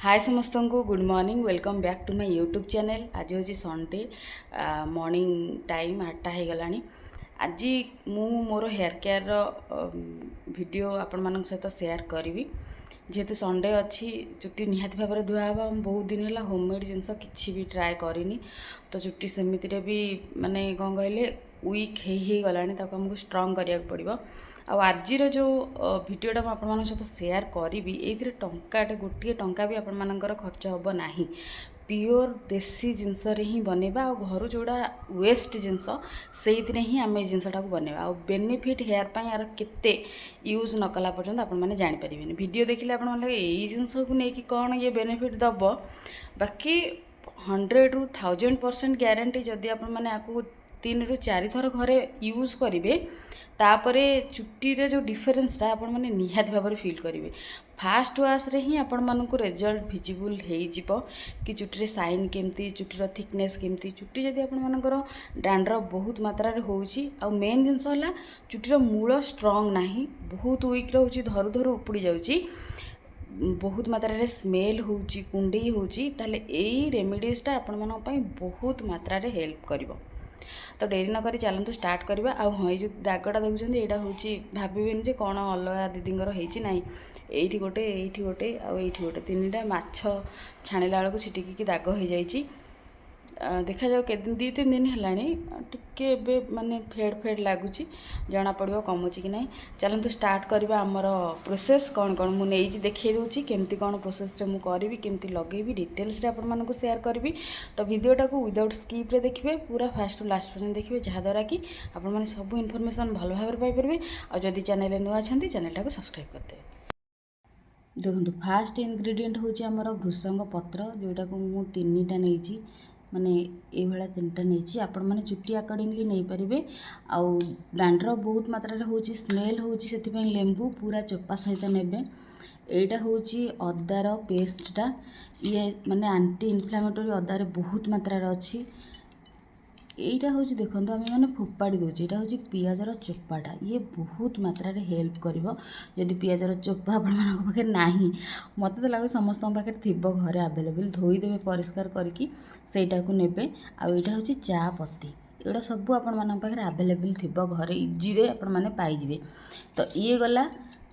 हाय समस्त को good morning welcome back to my YouTube channel. आज हूँ संडे मॉर्निंग टाइम 8टा हो गला। आज मु मोर हेयर केयर वीडियो आपण मान सहित शेयर करी। जेहेतु संडे अच्छी चुट्टी निहाती भाव में धुआ हाँ बहुत दिन है होममेड जिनस किसी भी ट्राए करनी तो चुट्टी सेमती भी माने कौन कहले वीक हो गला आमको स्ट्रंग करा पड़ो। आज जो भिडटा मुझे सहित सेयार करी ये टंकाटे गोटे टंका भी आपर खर्च हम ना प्योर देसी जिनस ही बनवा और घर जोड़ा वेस्ट जिनस से ही आम जिनसा बनवा और बेनिफिट हेयर पाई यार केते यूज न कला पर्यंत आपण मैंने जापर वीडियो देखिले आप जिनस को लेकिन कौन ये बेनिफिट दब बाकी 100 ରୁ 1000% ग्यारंटी जदि आप मैंने आपको 3 ରୁ 4 थर घरे यूज करेंगे तापरे चुट्टी रे जो डिफरेंसटा आपण मैंने निहाती भाव में फिल करेंगे। फास्ट वाश रे ही आपण मानक रिजल्ट विजिबल हो कि चुट्टी साइन केमती चुट्टीर थिकनेस केमती चुट्टी जदि आपण मानकर डैंड्रफ बहुत मात्रा रे होउची आ मेन जिनस है चुट्टीर मूल स्ट्रंग नाही बहुत वीक रोची धरु धरु उपड़ी जाउची बहुत मात्रा रे स्मेल होउची कुंडई होउची ताले एई रेमेडीजटा आपण मानक पई बहुत मात्रा रे हेल्प करिवो। तो डेरी नक चलतु स्टार्ट करवा। हाँ ये जो दागटा देखुं यहाँ हूँ भावेनि कौन अलग दीदींर होना ये गोटे ये गोटे आईटी गोटे तीन माछ छाणिला बेलू छिटिकी दाग हो जाइए देखा जाओ के दिन 2-3 दिन है टिके माने फेड फेड लगुच जना पड़ो कमुची कि ना। चलतु स्टार्ट करवा आमर प्रोसेस कौन कौन मुझे देखी दूसरी केमती कौन प्रोसेस रे करी केमती लगेबी डिटेल्स आप सेयार करी। तो वीडियोटा को विदाउट स्किप रे देखिए पूरा फास्ट टू लास्ट पर्यंत देखिए जहाँद्वारा कि आपने सब इनफॉरमेशन भल भाव पाइपर और जदि चैनल नुआ अच्छा चैनल को सब्सक्राइब करदे। देखो फास्ट इनग्रेडिएंट हूँ आमर भृषंग पत्र जोटा को मुझे 3टा नहीं माने ये भाया 3टा नहीं आपण मैंने चुट्टी अकॉर्डिंगली नहीं पारे। आउ डैंड्रफ बहुत मात्रा हो स्मेल हो लेंबू पूरा चोपा सहित ने एटा हूँ अदार पेस्टटा ये माने आंटी इनफ्लामेटरी अदार बहुत मात्रा अच्छी यहीटा हूँ देखो आम मैंने फोपाड़ी दूचे यहाँ हूँ पियाजर चोपाटा ये बहुत मात्रा रे हेल्प करिवो। जदि पियाजर चोपा आपके ना मत तो लगे समस्त पाखे थी घरे आवेलेबल धोईदेवे परिष्कार करके को नेबे। आईटा हूँ चा पत्ती एटा सब आप आवेलेबल थी घरे इजी आपने पाइबे। तो ये गला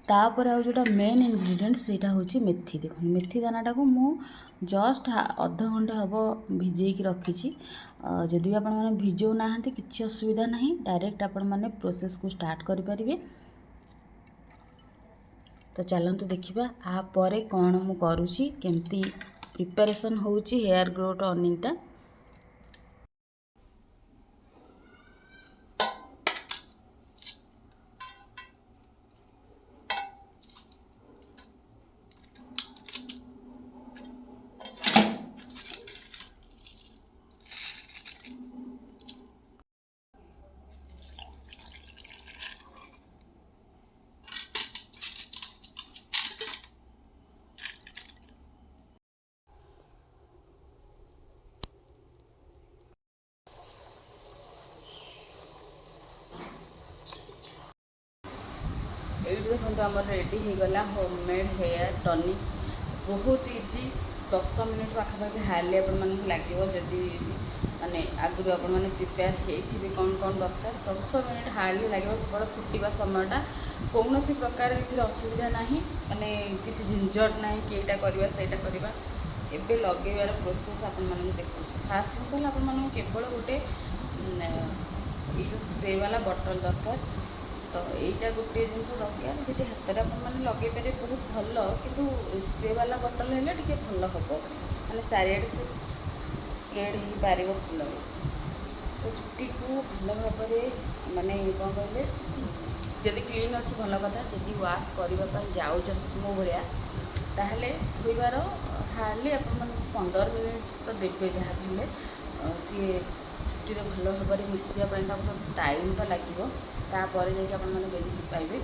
तापर आउ जोटा मेन इनग्रेडिएंट सेटा हूँ मेथी। देखो मेथी दानाटा को मु जस्ट अध घंटे हम भिजेक रखी जदि भी आपने भिजो ना कि असुविधा ना डायरेक्ट आपण मैंने प्रोसेस को स्टार्ट करें। तो चलतु देखा आपरे कौन मु करुँची केमती प्रिपरेशन होउची हेयर ग्रोथ अर्निंगटा। ये देखो आम रेडी हो गला होममेड हेयर टॉनिक बहुत इजी 10 मिनट पाखापाखि हार्डली आपण लगे जदि माने आगुरी आपण मैंने प्रिपेयर होइथिबे कौन कौन दरकार 10 मिनट हार्डली लगे केवल फुटवा समयटा कौन सी प्रकार ये असुविधा ना माने किसी झंझट ना कि यहाँ करवा से करवा एबे लगेबार प्रोसेस आपण देखो। फास्ट जिन आप केवल गोटे ये जो स्प्रे वाला बटल दरकार। तो यहीटा गोटे जिन दरकार जी हाथ में मैंने लगे पारे बहुत भल किंतु स्प्रे वाला बटल है टे भल हम मैंने चारिड़े से स्प्रेड हो पार भल। तो चुट्टी को भल भाव माने कौन कहले जदि क्लीन अच्छी भल कथा जदि वाश करने जाऊँ मो भाया ताहले धोइबार हार्डली आप 15 मिनट तो देवे जहाँ भी हेल्ले सी चुट्टी भल भाव में मिसापी टाइम तो लगे तापर जाकि आप बेनिफिट पाइबे।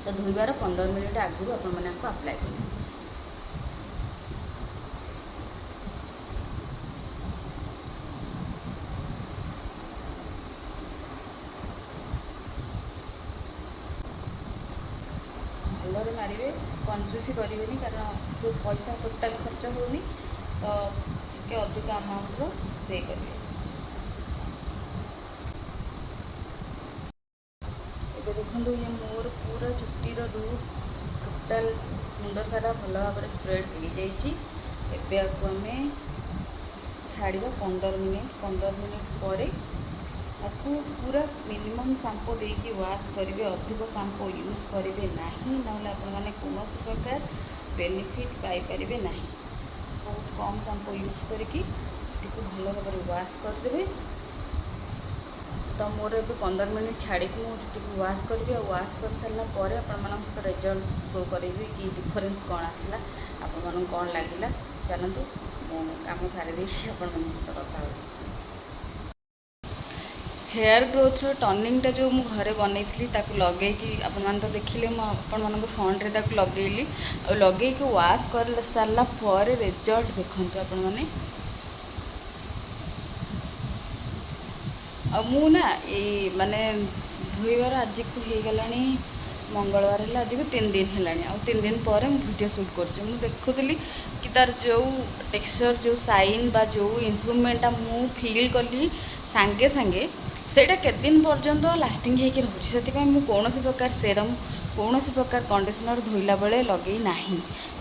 तो धोइबार 15 मिनट आगु आपने अप्लाई करेंगे। भलरे मारे कंजूसी करेंगे कारण जो पैसा टोटाल खर्च होनी तो टे अधिक अमाउंट पे करेंगे। देखो ये मोर पूरा चुटीर रूट टोटाल मुंड सारा भल भाव स्प्रेड हो जाइए। आम छाड़ा 15 मिनिट पर आपको पूरा मिनिमम शैम्पू देकी वाश करेंगे। अधिक शैम्पू यूज करेंगे ना ना कौन प्रकार बेनिफिट पाइपर ना। बहुत कम शैम्पू यूज करके भल भाव वाश करदे। तो मोर ए 15 मिनिट छाड़ी मुझे वाश करी और वाश कर सारापर आप रिजल्ट शो करी कि डिफरेन्स कौन आसला आपण कौन लगे। चलतु मो कम सारी सहित कथा हो। हेयर ग्रोथ टर्निंगटा जो मु घरे बनई लगे आपण तो देखिले आपण फ्रंट रे लगेली और लगे वाश कर सारापर रिजल्ट देखते आपण मैंने। मुना ये माने धोइबार आज को हो गला मंगलवार है आज को 3 दिन है। आ 3 दिन पर वीडियो शूट कर देखुली कि तार जो टेक्सचर जो साइन बा जो इम्प्रूवमेंट मु फील कली सांगे सांगे सेटा केते दिन पर्यंत लास्टिंग होकर रोचे। कौन प्रकार सेरम कौन प्रकार कंडीशनर धोइला बेले लगे ना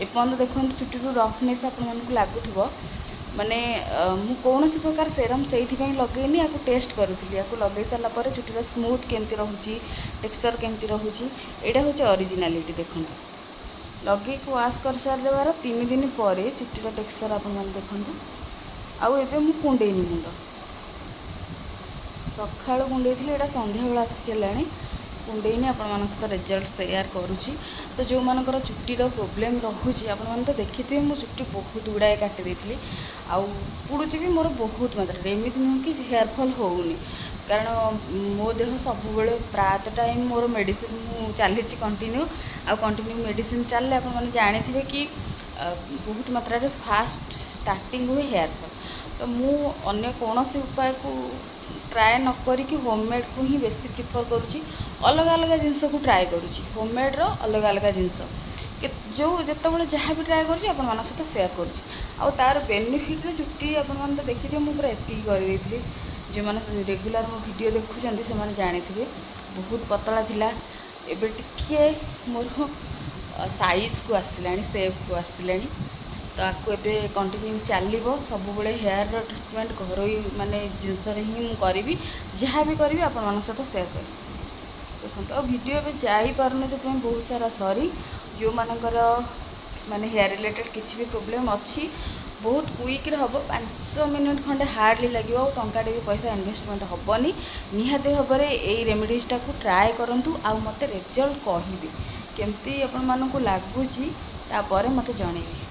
एपर्यंत देखो चुटी रफनेस आपको लगुव माने मु कौन प्रकार सेरम से लगेनी आपको टेस्ट करूँगी। आपको लगे सारापर चुटीर स्मूथ केमती रोचे टेक्सचर केमती रोचे यहाँ हूँ ओरिजिनालिटी। देखो लगे वाश कर सारे 3 दिन पर चुटीर टेक्सचर आप देखु। आउ एबे मु कुंडेनी मुंड सकाल कुंडे यहाँ संध्या बेला आसिक कुंडेनी आपण सहित रिजल्ट सेयार करुँची। तो जो मानकर चुटीर प्रोब्लेम रोचे आपने तो देखिए मो चुटी बहुत गुड़ाए काटी देती पुड़ुची भी मोर बहुत मात्रा एमती नुह कि हेयरफॉल होनी कारण मो देह सब प्रात टाइम मोर मेडिसिन चली कंटिन्यू कंटिन्यू मेडिसिन चलने आप जानी कि बहुत मात्रा रे फास्ट स्टार्टिंग हुए हेयरफॉल। तो मु अन्य कौन उपाय को ट्राए न करिकी होममेड को ही बेसी प्रिफर करुँची। अलग अलग जिनस को ट्राए करुँची होममेड रो अलग अलग जिनस जो जिते जहाँ भी ट्राए करुँची आपण सहित सेयार करुँची। आ तार बेनिफिट चुट्टी आपन तो देखिए मुझे पूरा एति कर जो मैंने रेगुलर मो वीडियो देखुं से मैंने जानी बहुत पतला थिला एबे टिके मोर साइज को आसला सेप को आसला। तो आपको एबे कंटिन्यू चलो सब हेयर ट्रिटमेंट घर माने जिनस ही करी जहाँ भी करी आपण सहित सेयार कर देखो। तो वीडियो ए जापारे से बहुत सारा सॉरी जो मानकर माने हेयर रिलेटेड किसी भी प्रोब्लेम अच्छी बहुत क्विक हम 5 मिनट खंडे हार्डली लगे और टंकाटे भी पैसा इन्वेस्टमेंट हेनी निहाती भाव में यही रेमेडीजटा को ट्राए करूँ आ मत रिजल्ट कह केमती आपण मानक लगुच मत जनइबे।